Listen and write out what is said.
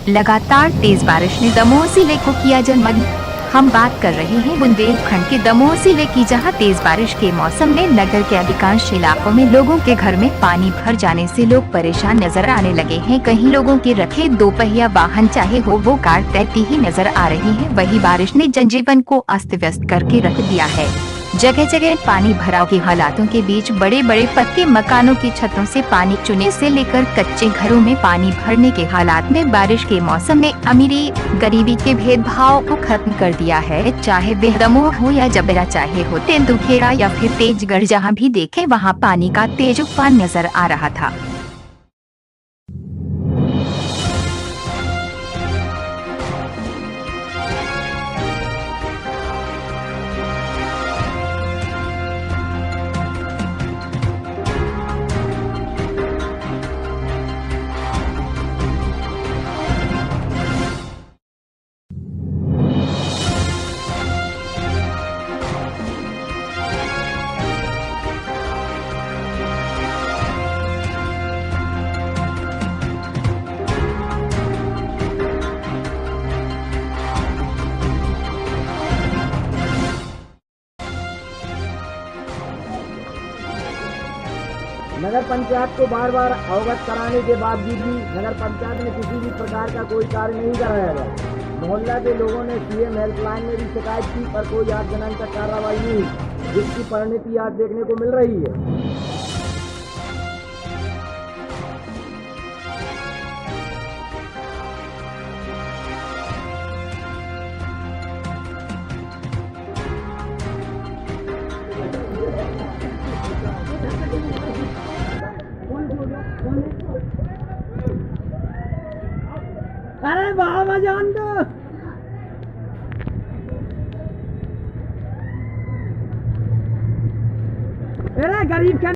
लगातार तेज बारिश ने दमोह जिले को किया जलमग्न। हम बात कर रहे हैं बुंदेलखंड के दमोह जिले की, जहां तेज बारिश के मौसम में नगर के अधिकांश इलाकों में लोगों के घर में पानी भर जाने से लोग परेशान नजर आने लगे हैं। कहीं लोगों के रखे दोपहिया वाहन चाहे हो वो कार तैरती ही नजर आ रही है। वही बारिश ने जनजीवन को अस्त व्यस्त करके रख दिया है। जगह जगह पानी भराव के हालातों के बीच बड़े बड़े पक्के मकानों की छतों से पानी चुने से लेकर कच्चे घरों में पानी भरने के हालात में बारिश के मौसम में अमीरी गरीबी के भेदभाव को खत्म कर दिया है। चाहे वह दमोह हो या जबरा, चाहे हो तेंदुखेड़ा या फिर तेजगढ़, जहां भी देखे वहां पानी का तेज उफान नजर आ रहा था। नगर पंचायत को बार बार अवगत कराने के बावजूद भी नगर पंचायत में किसी भी प्रकार का कोई कार्य नहीं कराया गया। मोहल्ला के लोगों ने सीएम हेल्पलाइन में भी शिकायत की, पर कोई आज दिनांक तक कार्रवाई नहीं हुई, जिसकी परिणति आज देखने को मिल रही है। अरे बाबा जान दो, अरे गरीब क्या